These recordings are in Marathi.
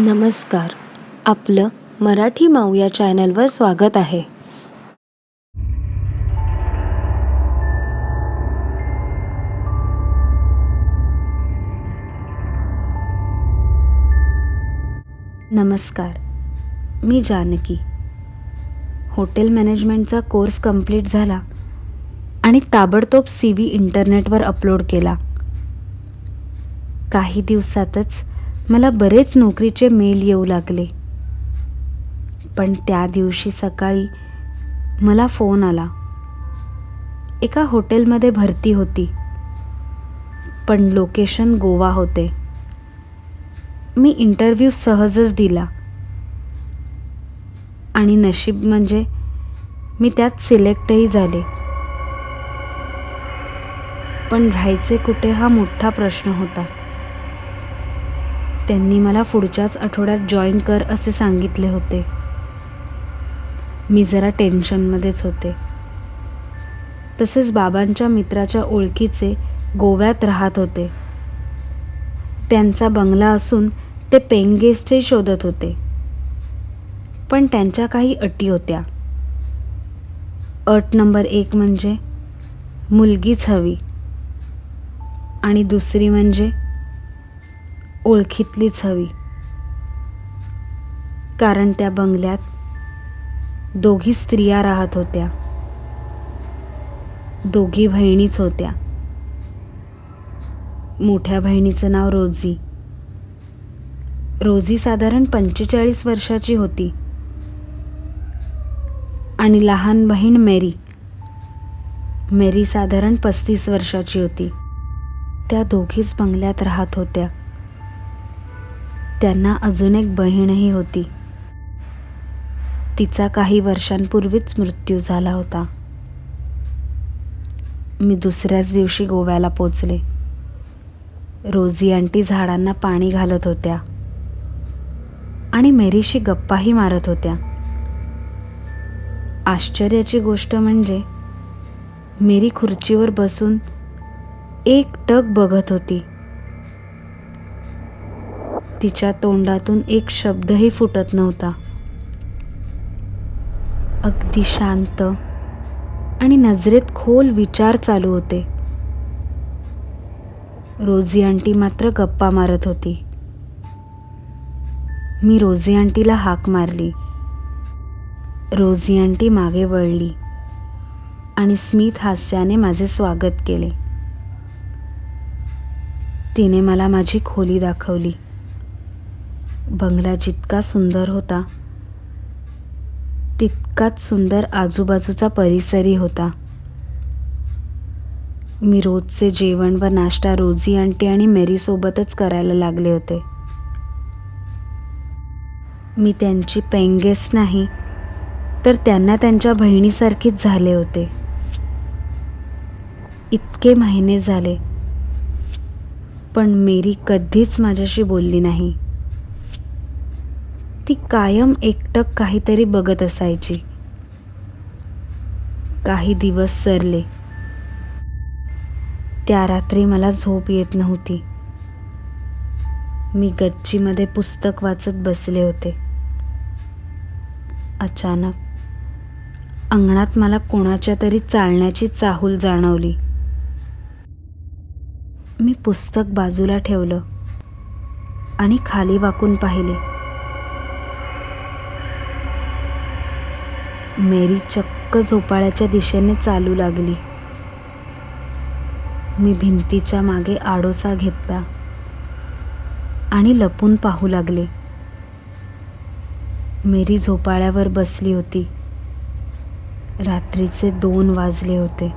नमस्कार. आपलं मराठी माऊ या चॅनलवर स्वागत आहे. नमस्कार. मी जानकी. हॉटेल मॅनेजमेंटचा कोर्स कंप्लीट झाला आणि ताबडतोब CV इंटरनेटवर अपलोड केला. काही दिवसातच मला बरेच नोकरीचे मेल येऊ लागले. पण त्या दिवशी सकाळी मला फोन आला. एका हॉटेलमध्ये भरती होती, पण लोकेशन गोवा होते. मी इंटरव्ह्यू सहजच दिला आणि नशीब म्हणजे मी त्यात सिलेक्टही झाले. पण राहायचे कुठे हा मोठा प्रश्न होता. त्यांनी मला पुढच्याच आठवड्यात जॉईन कर असे सांगितले होते. मी जरा टेन्शनमध्येच होते. तसेच बाबांच्या मित्राच्या ओळखीचे गोव्यात राहत होते. त्यांचा बंगला असून ते पेइंग गेस्टही शोधत होते. पण त्यांच्या काही अटी होत्या. अट नंबर 1 म्हणजे मुलगीच हवी आणि दुसरी म्हणजे ओळखीतलीच हवी. कारण त्या बंगल्यात 2 स्त्रिया राहत होत्या. 2 बहिणीच होत्या. मोठ्या बहिणीचं नाव रोझी. रोझी साधारण 45 वर्षाची होती आणि लहान बहीण मेरी. मेरी साधारण 35 वर्षाची होती. त्या दोघीच बंगल्यात राहत होत्या. त्यांना अजून एक बहीणही होती. तिचा काही वर्षांपूर्वीच मृत्यू झाला होता. मी दुसऱ्याच दिवशी गोव्याला पोचले. रोझी आंटी झाडांना पाणी घालत होत्या आणि मेरीशी गप्पाही मारत होत्या. आश्चर्याची गोष्ट म्हणजे मेरी खुर्चीवर बसून एकटक बघत होती. तिच्या तोंडातून एक शब्दही फुटत नव्हता. अगदी शांत आणि नजरेत खोल विचार चालू होते. रोझी आंटी मात्र गप्पा मारत होती. मी रोझी आंटीला हाक मारली. रोझी आंटी मागे वळली आणि स्मित हास्याने माझे स्वागत केले. तिने मला माझी खोली दाखवली. बंगला जितका सुंदर होता तितकाच सुंदर आजूबाजूचा परिसरही होता. मी रोजचे जेवण व नाश्ता रोझी आंटी आणि मेरी सोबतच करायला लागले होते. मी त्यांची पेइंग गेस्ट नाही तर त्यांना त्यांच्या बहिणीसारखीच झाले होते. इतके महिने झाले पण मेरी कधीच माझ्याशी बोलली नाही. ती कायम एकटक काहीतरी बघत असायची. काही दिवस सरले. त्या रात्री मला झोप येत नव्हती. मी गच्चीमध्ये पुस्तक वाचत बसले होते. अचानक अंगणात मला कोणाच्या तरी चालण्याची चाहूल जाणवली. मी पुस्तक बाजूला ठेवलं आणि खाली वाकून पाहिले. मेरी चक्क झोपाळ्याच्या दिशेने चालू लागली. मी भिंतीच्या मागे आडोसा घेतला आणि लपून पाहू लागले. मेरी झोपाळ्यावर बसली होती. रात्रीचे 2 वाजले होते.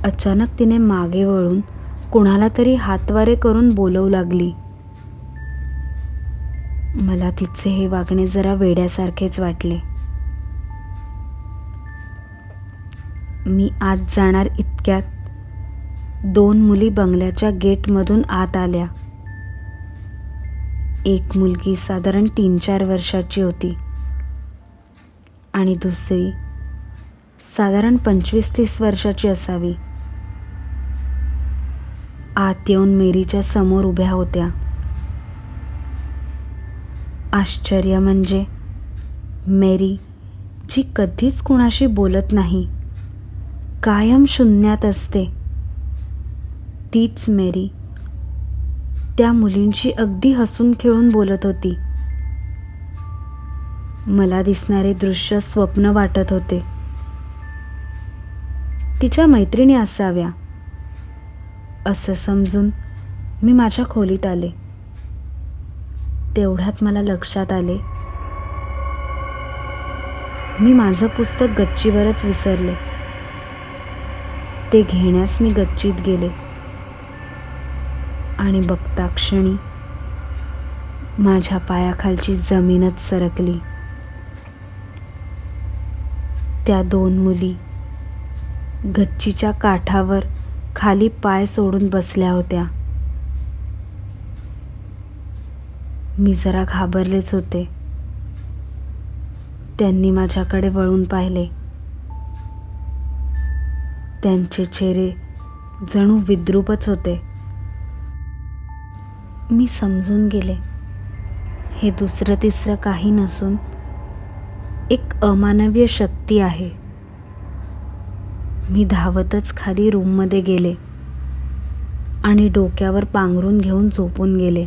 अचानक तिने मागे वळून कुणाला तरी हातवारे करून बोलवू लागली. मला तिचे हे वागणे जरा वेड्यासारखेच वाटले. मी आत जाणार इतक्यात 2 मुली बंगल्याच्या गेटमधून आत आल्या. एक मुलगी साधारण 3-4 वर्षाची होती आणि दुसरी साधारण 25-30 वर्षाची असावी. आत येऊन मेरीच्या समोर उभ्या होत्या. आश्चर्य म्हणजे मेरी, जी कधीच कुणाशी बोलत नाही, कायम शून्यात असते, तीच मेरी त्या मुलींशी अगदी हसून खेळून बोलत होती. मला दिसणारे दृश्य स्वप्न वाटत होते. तिच्या मैत्रिणी असाव्या असं समजून मी माझ्या खोलीत आले. तेवढ्यात मला लक्षात आले, मी माझं पुस्तक गच्चीवरच विसरले. ते घेण्यास मी गच्चीत गेले आणि बघता क्षणी माझ्या पायाखालची जमीनच सरकली. त्या 2 मुली गच्चीच्या काठावर खाली पाय सोडून बसल्या होत्या. मी जरा घाबरलेच होते. त्यांनी माझ्याकडे वळून पाहिले. त्यांचे चेहरे जणू विद्रूपच होते. मी समजून गेले, हे दुसरं तिसरं काही नसून एक अमानवीय शक्ती आहे. मी धावतच खाली रूममध्ये गेले आणि डोक्यावर पांघरून घेऊन झोपून गेले.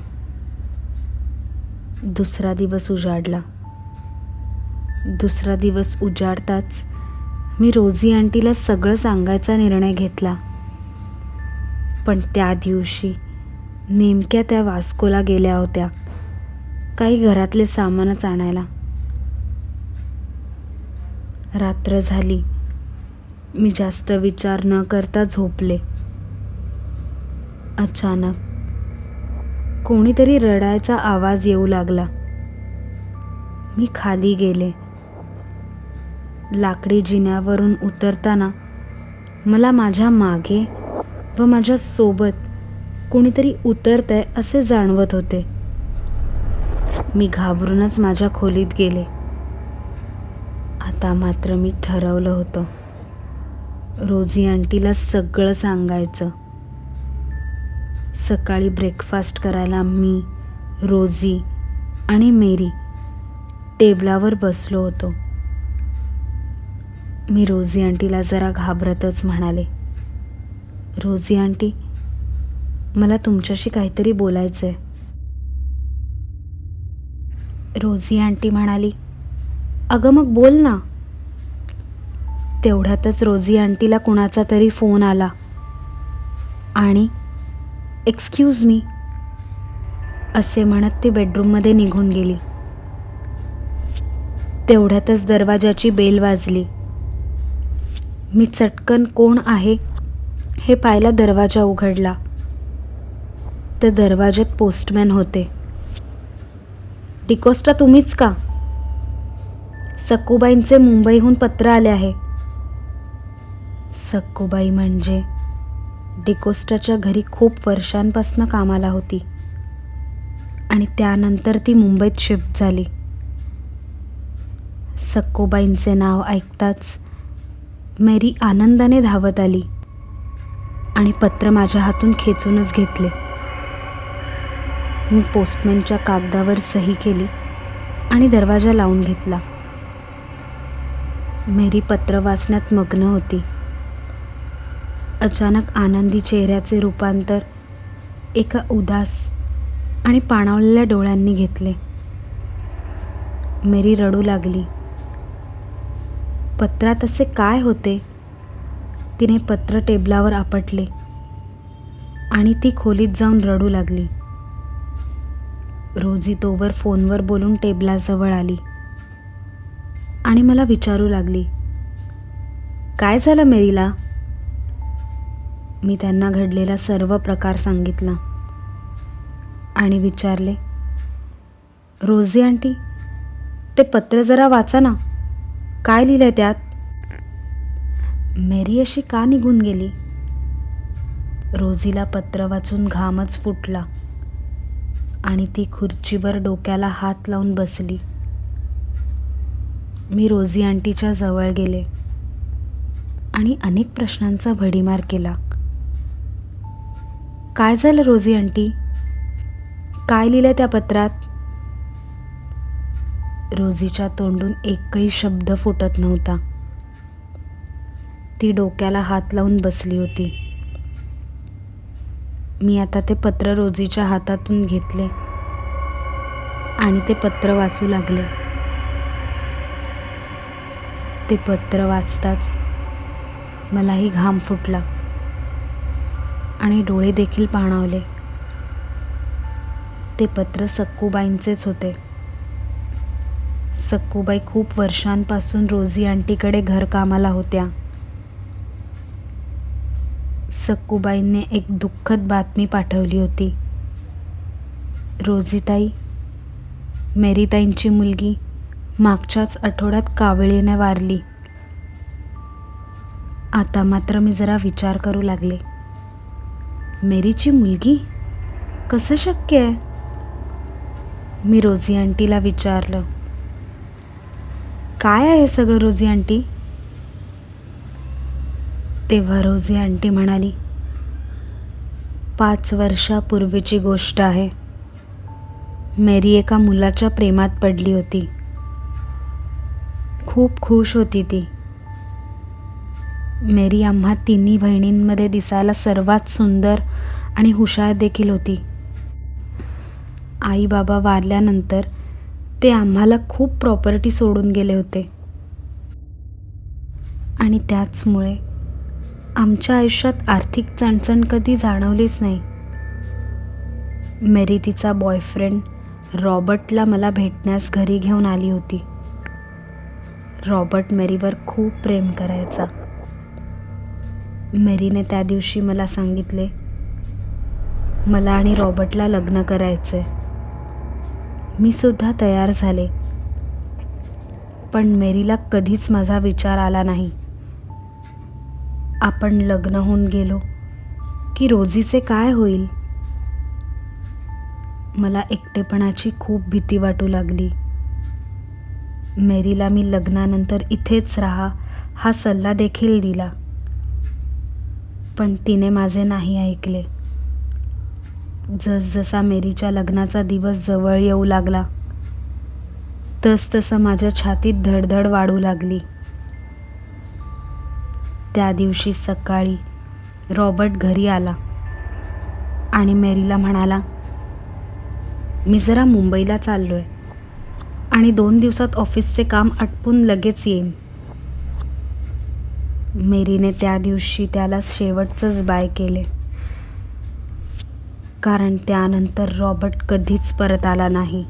दुसरा दिवस उजाडला. दुसरा दिवस उजाडताच मी रोझी आंटीला सगळं सांगायचा निर्णय घेतला. पण त्या दिवशी नेमक्या त्या वास्कोला गेल्या होत्या, काही घरातले सामानच आणायला. रात्र झाली. मी जास्त विचार न करता झोपले. अचानक कोणीतरी रडायचा आवाज येऊ लागला. मी खाली गेले. लाकडी जिन्यावरून उतरताना मला माझ्या मागे व माझ्या सोबत कोणीतरी उतरतंय असे जाणवत होते. मी घाबरूनच माझ्या खोलीत गेले. आता मात्र मी ठरवलं होतं, रोझी आंटीला सगळं सांगायचं. सकाळी ब्रेकफास्ट करायला मी, रोझी आणि मेरी टेबलावर बसलो होतो. मी रोझी आंटीला जरा घाबरतच म्हणाले, रोझी आंटी, मला तुमच्याशी काहीतरी बोलायचंय. रोझी आंटी म्हणाली, अगं मग बोल ना. तेवढ्यातच रोझी आंटीला कुणाचा तरी फोन आला आणि एक्सक्यूज मी असे म्हणत ती बेडरूममध्ये निघून गेली. तेवढ्यातच दरवाजाची बेल वाजली. मी चटकन कोण आहे हे पाहायला दरवाजा उघडला तर दरवाजात पोस्टमॅन होते. डिकोस्टा तुम्हीच का? सक्कूबाईंचे मुंबईहून पत्र आले आहे. सक्कूबाई म्हणजे डिकोस्टाच्या घरी खूप वर्षांपासून कामाला होती आणि त्यानंतर ती मुंबईत शिफ्ट झाली. सक्कूबाईंचे नाव ऐकताच मेरी आनंदाने धावत आली आणि पत्र माझ्या हातून खेचूनच घेतले. मी पोस्टमॅनच्या कागदावर सही केली आणि दरवाजा लावून घेतला. मेरी पत्र वाचण्यात मग्न होती. अचानक आनंदी चेहऱ्याचे रूपांतर एका उदास आणि पाणावलेल्या डोळ्यांनी घेतले. मेरी रडू लागली. पत्रात असे काय होते? तिने पत्र टेबलावर आपटले आणि ती खोलीत जाऊन रडू लागली. रोझी तोवर फोनवर बोलून टेबलाजवळ आली आणि मला विचारू लागली, काय झालं मेरीला? मी त्यांना घडलेला सर्व प्रकार सांगितला आणि विचारले, रोझी आंटी, ते पत्र जरा वाचा ना, काय लिहिलंय त्यात? मेरी अशी का निघून गेली? रोझीला पत्र वाचून घामच फुटला आणि ती खुर्चीवर डोक्याला हात लावून बसली. मी रोझी आंटीच्या जवळ गेले आणि अनेक प्रश्नांचा भडीमार केला. काय झालं रोझी आंटी? काय लिहिलंय त्या पत्रात? रोजीच्या तोंडून एकही शब्द फुटत नव्हता. ती डोक्याला हात लावून बसली होती. मी आता ते पत्र रोजीच्या हातातून घेतले आणि ते पत्र वाचू लागले. ते पत्र वाचताच मलाही घाम फुटला आणि डोळे देखील पाणावले. ते पत्र सक्कूबाईंचेच होते. सक्कूबाई खूप वर्षांपासून रोजी आंटीकडे घरकामाला होत्या. सक्कूबाईंनी एक दुःखद बातमी पाठवली होती. रोजीताई, मेरीताईंची मुलगी मागच्याच आठवड्यात कावळीने वारली. आता मात्र मी जरा विचार करू लागले. मेरीची मुलगी? कसं शक्य आहे? मी रोजी आंटीला विचारलं, काय आहे सगळं रोजी आंटी? तेव्हा रोजी आंटी म्हणाली, 5 वर्षापूर्वीची गोष्ट आहे. मेरी एका मुलाच्या प्रेमात पडली होती. खूप खुश होती ती. मेरी आम्हा तिन्ही बहिणींमध्ये दिसायला सर्वात सुंदर आणि हुशार देखील होती. आई बाबा वारल्यानंतर ते आम्हाला खूप प्रॉपर्टी सोडून गेले होते आणि त्याचमुळे आमच्या आयुष्यात आर्थिक चणचण कधी जाणवलीच नाही. मेरी तिचा बॉयफ्रेंड रॉबर्टला मला भेटण्यास घरी घेऊन आली होती. रॉबर्ट मेरीवर खूप प्रेम करायचा. मेरीने त्या दिवशी मला सांगितले, मला आणि रॉबर्टला लग्न करायचे. मी सुद्धा तयार झाले, पण मेरीला कधीच माझा विचार आला नाही. आपण लग्न होऊन गेलो की रोजीचे काय होईल? मला एकटेपणाची खूप भीती वाटू लागली. मेरीला मी लग्नानंतर इथेच राहा हा सल्ला देखील दिला, पण तिने माझे नाही ऐकले. जसजसा मेरीच्या लग्नाचा दिवस जवळ येऊ लागला, तसतसं माझ्या छातीत धडधड वाढू लागली. त्या दिवशी सकाळी रॉबर्ट घरी आला आणि मेरीला म्हणाला, मी जरा मुंबईला चाललोय आणि 2 दिवसात ऑफिसचे काम आटपून लगेच येईन. मेरीने त्या दिवशी त्याला शेवटचंच बाय केले, कारण त्यानंतर रॉबर्ट कधीच परत आला नाही.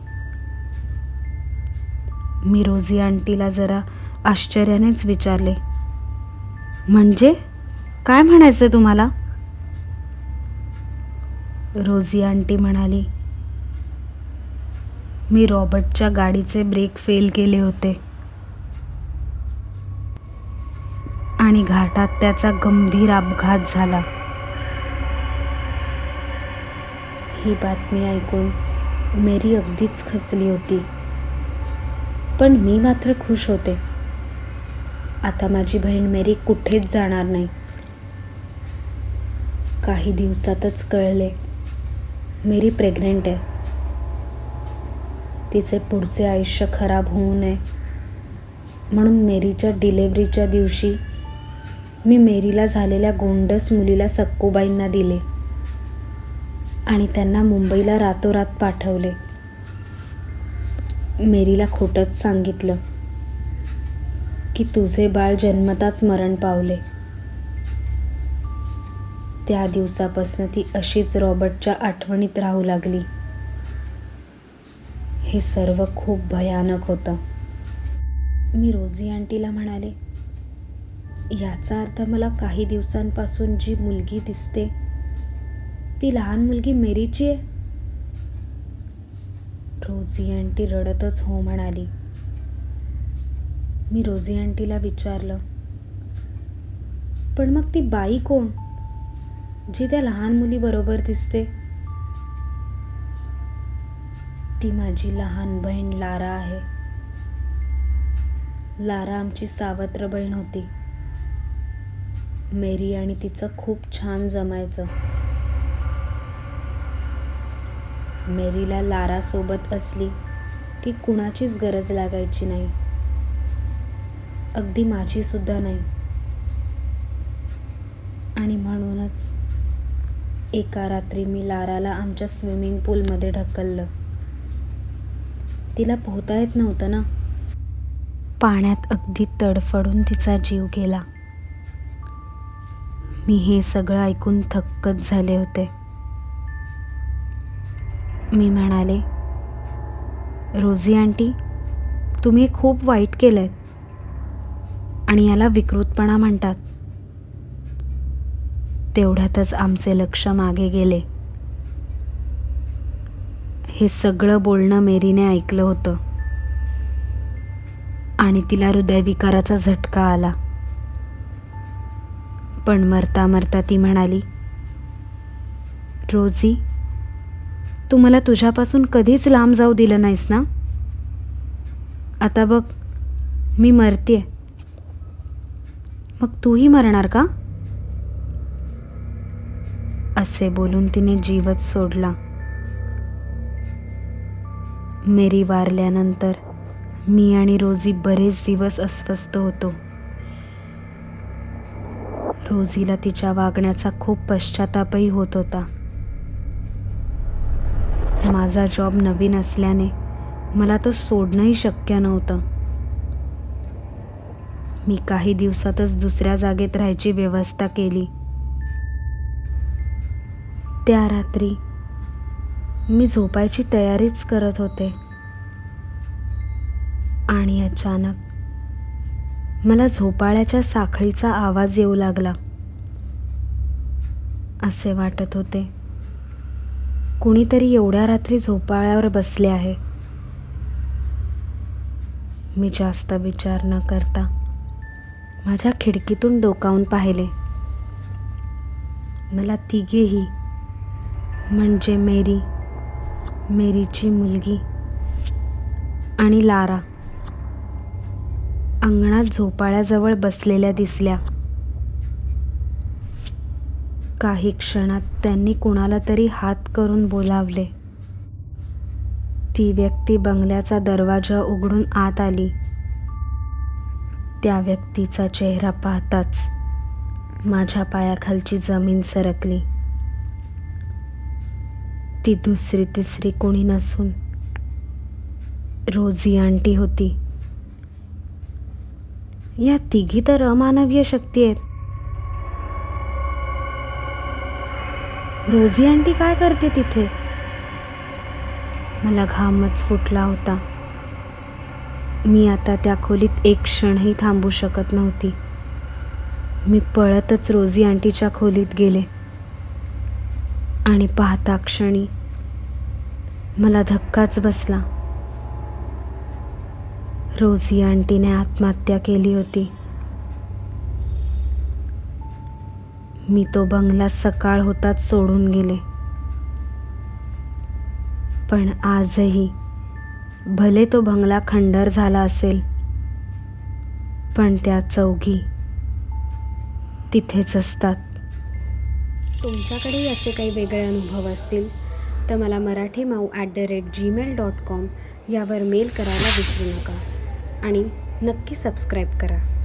मी रोजी आंटीला जरा आश्चर्यानेच विचारले, म्हणजे काय म्हणायचं तुम्हाला? रोजी आंटी म्हणाली, मी रॉबर्टच्या गाडीचे ब्रेक फेल केले होते आणि घाटात त्याचा गंभीर अपघात झाला. ही बातमी ऐकून मेरी अगदीच खचली होती, पण मी मात्र खुश होते. आता माझी बहीण मेरी कुठेच जाणार नाही. काही दिवसातच कळले, मेरी प्रेग्नंट आहे. तिचे पुढचे आयुष्य खराब होऊ नये म्हणून मेरीच्या डिलेव्हरीच्या दिवशी मी मेरीला झालेल्या गोंडस मुलीला सक्कूबाईंना दिले आणि त्यांना मुंबईला रातोरात पाठवले. मेरीला खोटंच सांगितलं की तुझे बाळ जन्मताच मरण पावले. त्या दिवसापासून ती अशीच रॉबर्टच्या आठवणीत राहू लागली. हे सर्व खूप भयानक होतं. मी रोजी आंटीला म्हणाले, याचा अर्थ मला काही दिवसांपासून जी मुलगी दिसते ती लहान मुलगी मेरीची आहे? रोजी आंटी रडतच हो म्हणाली. मी रोजी आंटीला विचारलं, पण मग ती बाई कोण जी त्या लहान मुलीबरोबर दिसते? ती माझी लहान बहीण लारा आहे. लारा आमची सावत्र बहीण होती. मेरी आणि तिचं खूप छान जमायचं. मेरीला लारा सोबत असली की कुणाचीच गरज लागायची नाही, अगदी माझी सुद्धा नाही. आणि म्हणूनच एका रात्री मी लाराला आमच्या स्विमिंग पूलमध्ये ढकललं. तिला पोहता येत नव्हतं ना. पाण्यात अगदी तडफडून तिचा जीव गेला. मी हे सगळं ऐकून थक्कच झाले होते. मी म्हणाले, रोझी आंटी, तुम्ही हे खूप वाईट केलंय आणि याला विकृतपणा म्हणतात. तेवढ्यातच आमचे लक्ष मागे गेले. हे सगळं बोलणं मेरीने ऐकलं होतं आणि तिला हृदयविकाराचा झटका आला. पण मरता मरता ती म्हणाली, रोझी, तू मला तुझ्यापासून कधीच लांब जाऊ दिलं नाहीस ना. आता बघ, मी मरतेय, मग तूही मरणार का? असे बोलून तिने जीवच सोडला. मेरी वारल्यानंतर मी आणि रोझी बरेच दिवस अस्वस्थ होतो. रोझीला तिच्या वागण्याचा खूप पश्चातापही होत होता. माझा जॉब नवीन असल्याने मला तो सोडणंही शक्य नव्हतं. मी काही दिवसातच दुसऱ्या जागेत राहायची व्यवस्था केली. त्या रात्री मी झोपायची तयारीच करत होते आणि अचानक मला झोपाळ्याच्या साखळीचा आवाज येऊ लागला. असे वाटत होते कुणीतरी एवढ्या रात्री झोपाळ्यावर बसले आहे. मी जास्त विचार न करता माझ्या खिडकीतून डोकावून पाहिले. मला तिघेही, म्हणजे मेरी, मेरीची मुलगी आणि लारा अंगणात झोपाळ्याजवळ बसलेल्या दिसल्या. काही क्षणात त्यांनी कुणाला तरी हात करून बोलावले. ती व्यक्ती बंगल्याचा दरवाजा उघडून आत आली. त्या व्यक्तीचा चेहरा पाहताच माझ्या पायाखालची जमीन सरकली. ती दुसरी तिसरी कोणी नसून रोझी आंटी होती. या तिघी तर अमानवीय शक्ती आहेत. रोझी आंटी काय करते तिथे? मला घामच फुटला होता. मी आता त्या खोलीत एक क्षणही थांबू शकत नव्हती. मी पळतच रोझी आंटीच्या खोलीत गेले आणि पाहता क्षणी मला धक्काच बसला. रोझी आंटीने आत्महत्या केली होती. मी तो बंगला सकाळ होताच सोडून गेले. पण आजही भले तो बंगला खंडर झाला असेल, पण त्या चौघी तिथेच असतात. तुमच्याकडेही असे काही वेगळे अनुभव असतील तर मला marathimau@gmail.com यावर मेल करायला विसरू नका आणि नक्की सबस्क्राईब करा.